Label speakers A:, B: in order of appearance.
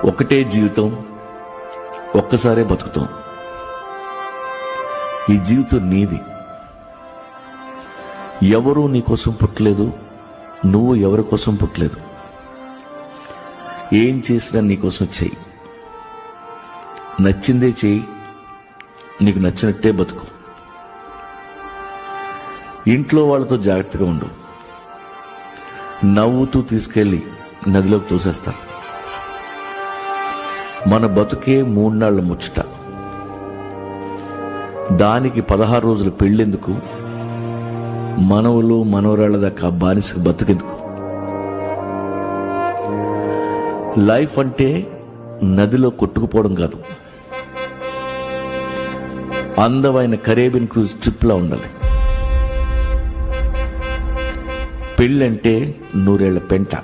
A: ఒకటే జీవితం, ఒక్కసారే బతుకుతాం. ఈ జీవితం నీది. ఎవరూ నీ కోసం పుట్టలేదు, నువ్వు ఎవరి కోసం పుట్టలేదు. ఏం చేసినా నీకోసం చెయ్యి, నచ్చిందే చెయ్యి, నీకు నచ్చినట్టే బతుకు. ఇంట్లో వాళ్ళతో జాగ్రత్తగా ఉండు. నవ్వుతూ తీసుకెళ్లి నదిలోకి తోసేస్తారు. మన బతుకే 3 నాళ్ల ముచ్చట. దానికి 16 రోజులు పెళ్ళెందుకు? మనవలు మనవరాళ్ల దాకా బానిసకు బతుకెందుకు? లైఫ్ అంటే నదిలో కొట్టుకుపోవడం కాదు, అందమైన కరేబియన్ క్రూజ్ ట్రిప్లా ఉండాలి. పెళ్ళంటే 100 ఏళ్ల పెంట.